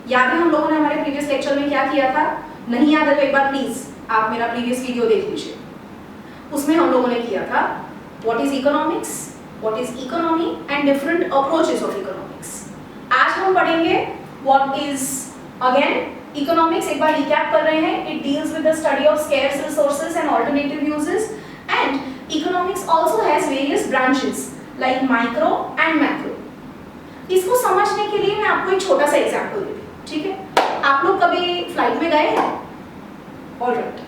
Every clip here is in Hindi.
याद है हम लोगों ने हमारे प्रीवियस लेक्चर में क्या किया था? नहीं याद है तो एक बार प्लीज आप मेरा प्रीवियस वीडियो देख लीजिए। उसमें हम लोगों ने किया था what is economics, what is economy and different approaches of economics. आज हम पढ़ेंगे व्हाट इज अगेन इकोनॉमिक्स। एक बार रिकैप कर रहे हैं, it deals with the study of scarce resources and alternative uses and economics also has various branches like micro and macro. इसको समझने के लिए मैं आपको एक छोटा सा एग्जांपल देती हूँ, ठीक है? आप लोग कभी फ्लाइट में गए हैं? ऑलराइट,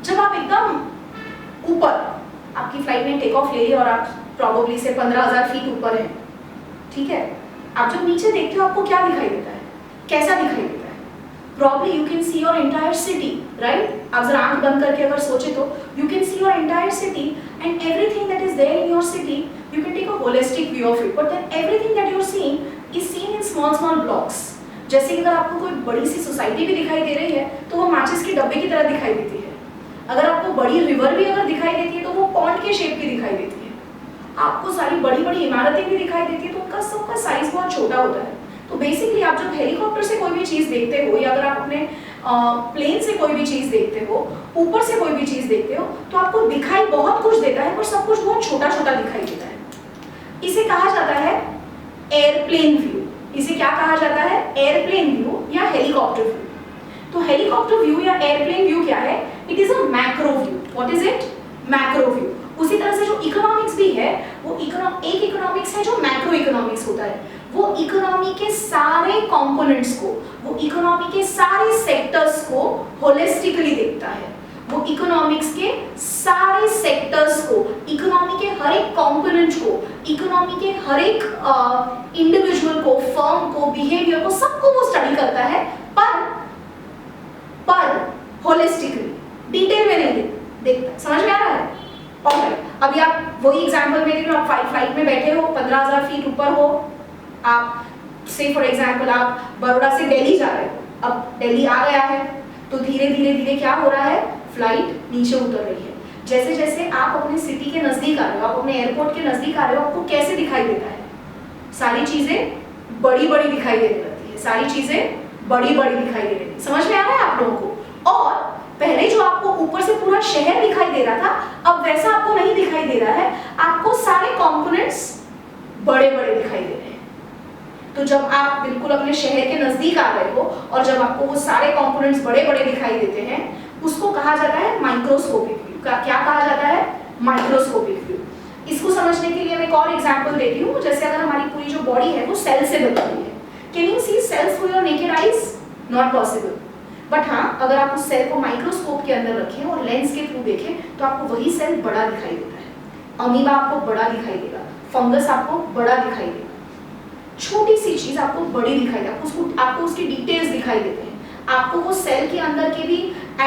जब आप एकदम ऊपर आपकी फ्लाइट ने टेक ऑफ ले लिया और आप प्रोबेबली से 15,000 फीट ऊपर हैं, ठीक है? आप जब नीचे देखते हो आपको क्या दिखाई देता है? कैसा दिखाई देता है? Probably you can see your entire city, right? आप जरा आंख बंद करके अगर सोचे तो you can see your entire city and everything that is there in your city, you can take a holistic view of it. But then everything that you're seeing is seen in small blocks. जैसे कि अगर आपको कोई बड़ी सी सोसाइटी भी दिखाई दे रही है तो वो माचिस के डब्बे की तरह दिखाई देती है। अगर आपको बड़ी रिवर भी अगर दिखाई देती है तो वो पॉन्ड के शेप की दिखाई देती है। आपको सारी बड़ी इमारतें भी दिखाई देती है तो उनका सबका साइज बहुत छोटा होता है। तो बेसिकली आप जब हेलीकॉप्टर से कोई भी चीज देखते हो या अगर आप अपने प्लेन से कोई भी चीज देखते हो, ऊपर से कोई भी चीज देखते हो तो आपको दिखाई बहुत कुछ देता है पर सब कुछ बहुत छोटा दिखाई देता है। इसे कहा जाता है एयरप्लेन व्यू। इसे क्या कहा जाता है? एयरप्लेन व्यू या हेलीकॉप्टर व्यू। तो हेलीकॉप्टर व्यू या एयरप्लेन व्यू क्या है? It is a macro view. What is it? Macro view. उसी तरह से जो इकोनॉमिक्स भी है वो एक इकोनॉमिक्स है जो मैक्रो इकोनॉमिक्स होता है। वो इकोनॉमी के सारे कंपोनेंट्स को, वो इकोनॉमी के सारे सेक्टर्स को होलिस्टिकली देखता है। वो इकोनॉमिक्स के सारे सेक्टर्स को, इकोनॉमी के हर एक कंपोनेंट को, इकोनॉमी के हर एक इंडिविजुअल को, फर्म को, बिहेवियर को, सबको वो स्टडी करता है पर होलिस्टिकली, डिटेल में नहीं देखता। समझ में आ रहा है? ऑलराइट, अभी आप वही एग्जांपल में देखो, आप फ्लाइट में बैठे हो, 15,000 फीट ऊपर हो, आप से फॉर एग्जांपल आप बड़ौदा से दिल्ली जा रहे हो। अब दिल्ली आ गया है तो धीरे धीरे क्या हो रहा है? फ्लाइट नीचे उतर रही है। जैसे जैसे आप अपने सिटी के नजदीक आ रहे हो, आप अपने एयरपोर्ट के नजदीक आ रहे हो, आपको कैसे दिखाई देता है? सारी चीजें बड़ी दिखाई देने लगती है। सारी चीजें बड़ी दिखाई दे रही है। समझ में आ रहा है आप लोगों को? और पहले जो आपको ऊपर से पूरा शहर दिखाई दे रहा था, अब वैसा आपको नहीं दिखाई दे रहा है। आपको सारे कंपोनेंट्स बड़े दिखाई दे रहे हैं। तो जब आप बिल्कुल अपने शहर के नजदीक आ रहे हो और जब आपको वो सारे कंपोनेंट्स बड़े दिखाई देते हैं, उसको कहा जाता है माइक्रोस्कोपिक व्यू। क्या कहा जाता है? Microscopic view. इसको समझने के लिए मैं एक और एग्जांपल देती हूँ। जैसे अगर हमारी पूरी जो बॉडी है वो सेल से बनी हुई है। Can you see cells through your naked eyes? Not possible. But हाँ, अगर आप उस सेल को माइक्रोस्कोप के अंदर रखें और लेंस के थ्रू देखें तो आपको वही सेल बड़ा दिखाई देता है। अमीबा आपको बड़ा दिखाई देगा, फंगस आपको बड़ा दिखाई देगा, छोटी सी चीज आपको बड़ी दिखाई देगी, आपको उसकी डिटेल्स दिखाई देते हैं, आपको वो सेल के अंदर के भी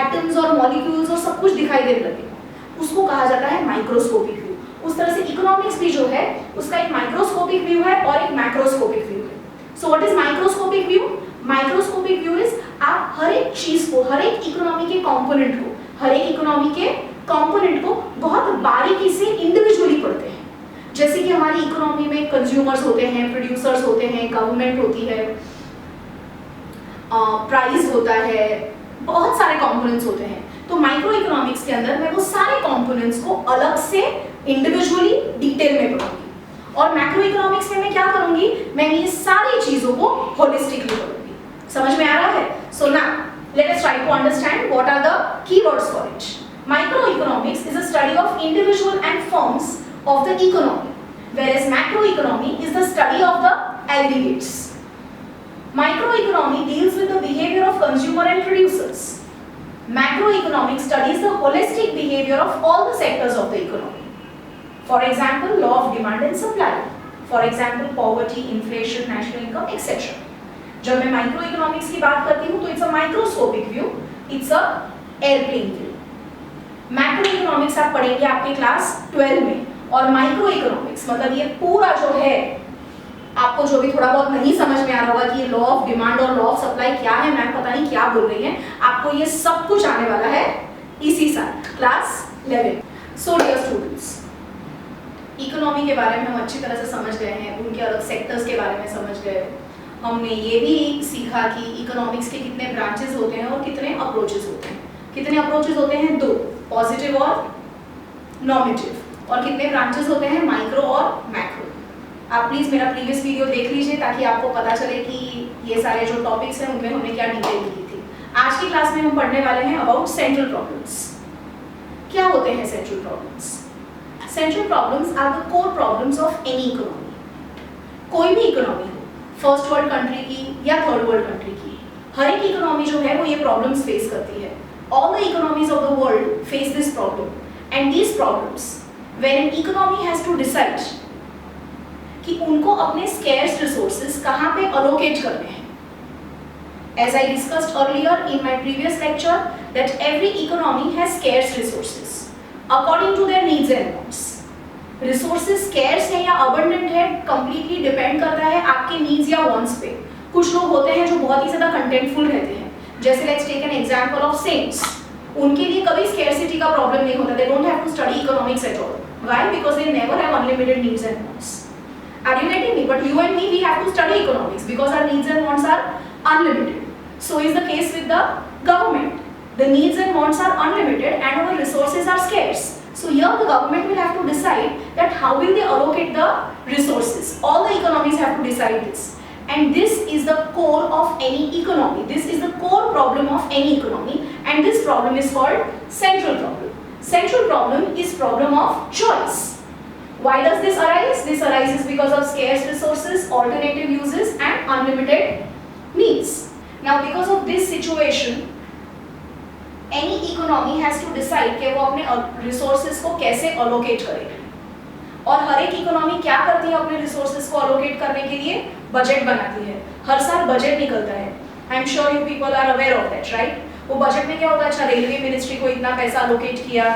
एटम्स और मॉलिक्यूल्स और सब कुछ दिखाई देने लगेगा। उसको कहा जाता है माइक्रोस्कोपिक व्यू। उस तरह से इकोनॉमिक्स भी जो है उसका एक माइक्रोस्कोपिक व्यू है और एक मैक्रोस्कोपिक व्यू है। So what is microscopic view? Microscopic view is आप हर एक चीज को, हर एक इकोनॉमी के कंपोनेंट को, हर एक इकोनॉमी के कंपोनेंट को बहुत बारीकी से इंडिविजुअली पढ़ते हैं। जैसे कि हमारी इकोनॉमी में कंज्यूमर्स होते हैं, प्रोड्यूसर्स होते हैं, गवर्नमेंट होती है, प्राइस होता है, बहुत सारे कंपोनेंट्स होते हैं। तो माइक्रो इकोनॉमिक्स के अंदर मैं वो सारे कंपोनेंट्स को अलग से इंडिविजुअली डिटेल में पढ़ूंगी। और मैक्रो इकोनॉमिक्स में मैं क्या करूंगी? मैं ये सारी चीजों को होलिस्टिकली पढ़ूंगी। समझ में आ रहा है? So now let us try to understand what are the keywords for it. Micro economics is a study of individual and firms of the economy, whereas macroeconomy is the study of the aggregates. Microeconomy deals with the behavior of consumer and producers. Macroeconomics studies the holistic behavior of all the sectors of the economy. For example, law of demand and supply. For example, poverty, inflation, national income, etc. जब मैं microeconomics की बात करती हूँ तो it's a microscopic view, it's a airplane view. Macroeconomics आप पढ़ेंगे आपके क्लास 12 में, और माइक्रो इकोनॉमिक्स मतलब ये पूरा जो है, आपको जो भी थोड़ा बहुत नहीं समझ में आ रहा होगा कि ये लॉ ऑफ डिमांड और लॉ ऑफ सप्लाई क्या है, मैम पता नहीं क्या बोल रही है, आपको ये सब कुछ आने वाला है इसी साल class 11। So dear students, economy के बारे में हम अच्छी तरह से समझ गए हैं, उनके अलग सेक्टर्स के बारे में समझ गए, हमने ये भी सीखा कि इकोनॉमिक्स के कितने ब्रांचेस होते हैं और कितने अप्रोचेस होते हैं। कितने अप्रोचेस होते हैं? 2, पॉजिटिव और नॉर्मेटिव। और कितने ब्रांचेस होते हैं? माइक्रो और मैक्रो। आप प्लीज मेरा प्रीवियस वीडियो देख लीजिए ताकि आपको पता चले कि ये सारे जो टॉपिक्स हैं उनमें हमने क्या डिटेल की थी। आज की क्लास में हम पढ़ने वाले हैं अबाउट सेंट्रल प्रॉब्लम्स। क्या होते हैं central problems? Central problems are the core problems of any economy. कोई भी इकोनॉमी हो, फर्स्ट वर्ल्ड कंट्री की या थर्ड वर्ल्ड कंट्री की, हर एक इकोनॉमी जो है वो ये प्रॉब्लम्स फेस करती है। All the economies of the world face this problem and these problems when an economy has to decide कि उनको अपने स्केर्स रिसोर्सेज कहाँ पे अलोकेट करने हैं। As I discussed earlier in my previous lecture that every economy has scarce resources according to their needs and wants. Resources scarce है या abundant है completely depend करता है आपके needs या wants पे। कुछ लोग होते हैं जो बहुत ही ज़्यादा contentful रहते हैं, जैसे let's take an example of saints. उनके लिए कभी scarcity का problem नहीं होता, they don't have to study economics at all. Why? Because they never have unlimited needs and wants. Are you getting me? But you and me, we have to study economics because our needs and wants are unlimited. So is the case with the government. The needs and wants are unlimited and our resources are scarce. So here the government will have to decide that how will they allocate the resources. All the economies have to decide this. And this is the core of any economy. This is the core problem of any economy and this problem is called central problem. Central problem is problem of choice. Why does this arise? This arises because of scarce resources, alternative uses and unlimited needs. Now because of this situation, any economy has to decide कि वो अपने resources को कैसे allocate करेगी। और हर एक इकोनॉमी क्या करती है अपने resources को allocate करने के लिए? बजट बनाती है। हर साल बजट निकलता है। I am sure you people are aware of that, right? वो बजट में क्या होता है? अच्छा, रेलवे मिनिस्ट्री को इतना पैसा allocate किया,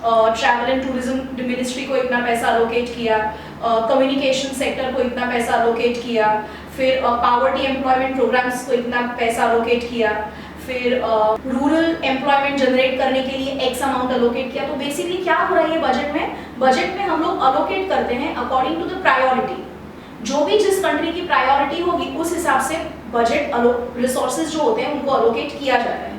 ट्रैवल एंड टूरिज्म मिनिस्ट्री को इतना पैसा allocate किया, कम्युनिकेशन सेक्टर को इतना पैसा allocate किया, फिर पावर्टी एम्प्लॉयमेंट प्रोग्राम्स को इतना पैसा allocate किया, फिर रूरल एम्प्लॉयमेंट जनरेट करने के लिए एक्स अमाउंट allocate किया। तो बेसिकली क्या हो रहा है ये बजट में? बजट में हम लोग allocate करते हैं अकॉर्डिंग टू द प्रायोरिटी। जो भी जिस कंट्री की प्रायोरिटी होगी उस हिसाब से बजट रिसोर्सेज जो होते हैं उनको allocate किया जाता है।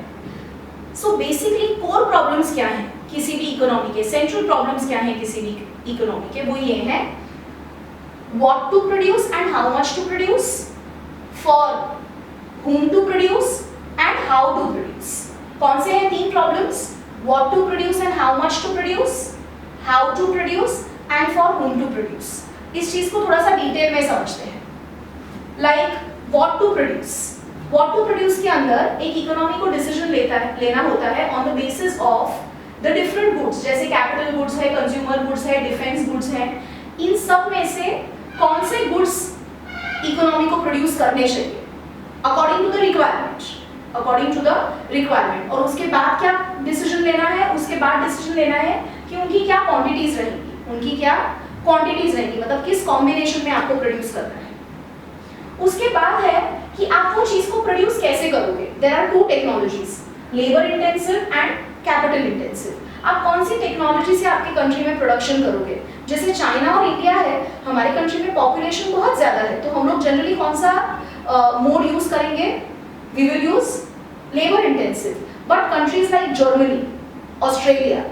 सो बेसिकली कोर प्रॉब्लम्स क्या हैं किसी भी इकोनॉमी के, सेंट्रल प्रॉब्लम्स क्या हैं किसी भी इकोनॉमी के? वो ये हैं what to produce and how much to produce, for whom to produce and how to produce. कौन से हैं 3 problems? what to produce and how much to produce, how to produce and for whom to produce. इस चीज को थोड़ा सा डिटेल में समझते हैं। like what to produce. what to produce के अंदर एक इकोनॉमी को डिसीजन लेना होता है on the basis of the different goods, जैसे कैपिटल गुड्स है, कंज्यूमर गुड्स है, डिफेंस गुड्स है। इन सब में से कौन से गुड्स इकोनॉमी को प्रोड्यूस करने चाहिए according to the requirement, according to the requirement. और उसके बाद क्या डिसीजन लेना है? उसके बाद डिसीजन लेना है कि उनकी क्या क्वांटिटीज रहेंगी, उनकी क्या क्वांटिटीज रहेंगी, मतलब किस कॉम्बिनेशन में आपको प्रोड्यूस करना है। उसके बाद है कि आप वो चीज को प्रोड्यूस कैसे करोगे। There are 2 technologies, labour intensive and capital intensive. आप कौन सी टेक्नोलॉजी से आपके कंट्री में प्रोडक्शन करोगे? जैसे चाइना और इंडिया है, हमारे कंट्री में पॉपुलेशन बहुत ज्यादा है, तो हम लोग जनरली कौन सा मोड यूज करेंगे? We will use labour intensive. But countries like Germany, Australia,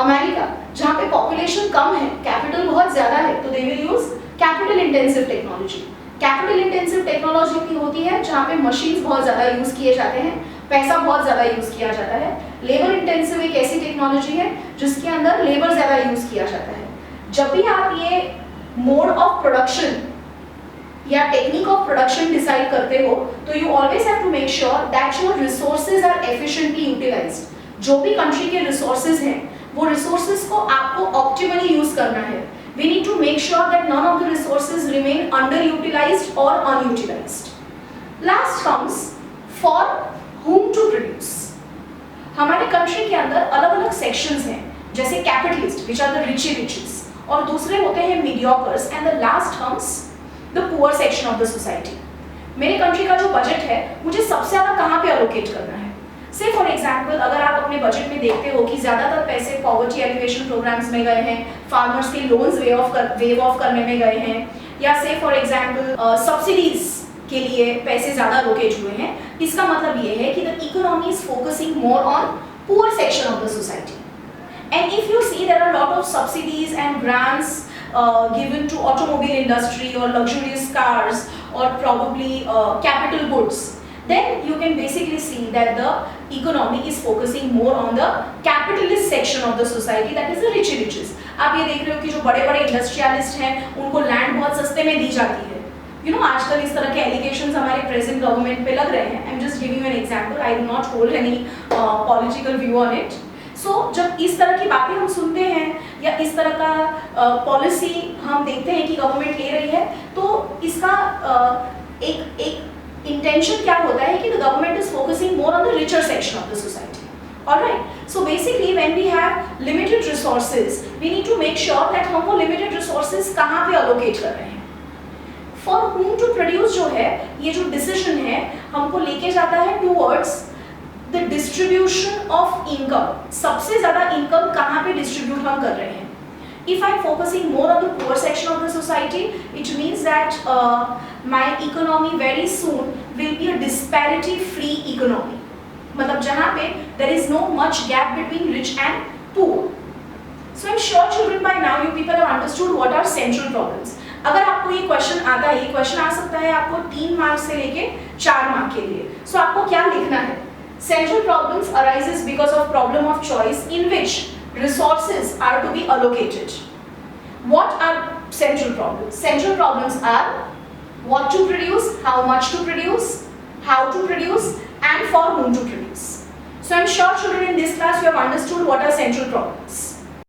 America, जहाँ पे पॉपुलेशन कम है, कैपिटल बहुत ज्यादा है, तो they will use capital intensive technology. Capital intensive technology की होती है जहाँ पे मशीन्स बहुत ज्यादा यूज किए जाते हैं, पैसा बहुत ज्यादा यूज किया जाता है। लेबर इंटेंसिव एक ऐसी टेक्नोलॉजी है जिसके अंदर लेबर ज्यादा यूज किया जाता है। जब भी आप ये मोड ऑफ प्रोडक्शन या टेक्निक ऑफ प्रोडक्शन डिसाइड करते हो तो you always have to make sure that your resources are efficiently utilised. जो भी कंट्री के रिसोर्सेज हैं वो रिसोर्सेज को आपको ऑप्टिमली यूज करना है। We need to make sure that none of the resources remain underutilized or unutilized. Last comes for whom to produce. हमारे कंट्री के अंदर अलग अलग सेक्शंस हैं, जैसे capitalist which are the richie riches, और दूसरे होते हैं mediocres and the last comes the poor section of the society. मेरे कंट्री का जो बजट है मुझे सबसे ज्यादा कहाँ पे अलोकेट करना है? से फॉर एग्जाम्पल अगर आप अपने बजट में देखते हो कि ज्यादातर पैसे पॉवर्टी एलिवेशन प्रोग्राम्स में गए हैं, फार्मर्स के लोन्स वेव ऑफ करने में गए हैं, या से फॉर एग्जाम्पल सब्सिडीज के लिए पैसे ज़्यादा लोकेट हुए हैं, इसका मतलब ये है कि the economy is focusing more on poor section of the society. And if you see, there are a lot of subsidies and grants given to automobile industry or luxurious cars or probably capital goods, then you can basically see that the economy is focusing more on the capitalist section of the society, that is the riches. आप ये देख रहे हो कि जो बड़े-बड़े इंडस्ट्रियलिस्ट हैं उनको लैंड बहुत सस्ते में दी जाती है. You know, आजकल इस तरह के एलिगेशंस हमारे प्रेजेंट गवर्नमेंट पे लग रहे हैं. I am just giving you an example, I do not hold any political view on it. So जब इस तरह की बातें हम सुनते हैं या इस तरह का पॉलिसी हम देखते हैं कि गवर्नमेंट ले रही है, तो इसका एक इंटेंशन क्या होता है कि the government is focusing more on the richer section of the society. Alright, so basically when we have limited resources, we need to make sure that हम वो limited resources कहाँ पे allocate कर रहे हैं. For whom to produce जो है, ये जो decision है हमको लेके जाता है towards the distribution of income. सबसे ज़्यादा income कहाँ पे distribute हम कर रहे हैं. If I'm focusing more on the poor section of the society, it means that my economy very soon will be a disparity-free economy. मतलब जहाँ पे there is no much gap between rich and poor. So I'm sure children by now you people have understood what are central problems. अगर आपको ये क्वेश्चन आता है, ये क्वेश्चन आ सकता है आपको 3 मार्क से लेके 4 मार्क के लिए. So आपको क्या लिखना है? Central problems arises because of problem of choice in which resources are to be allocated. What are central problems? Central problems are what to produce, how much to produce, how to produce, and for whom to produce. So I'm sure children in this class you have understood what are central problems.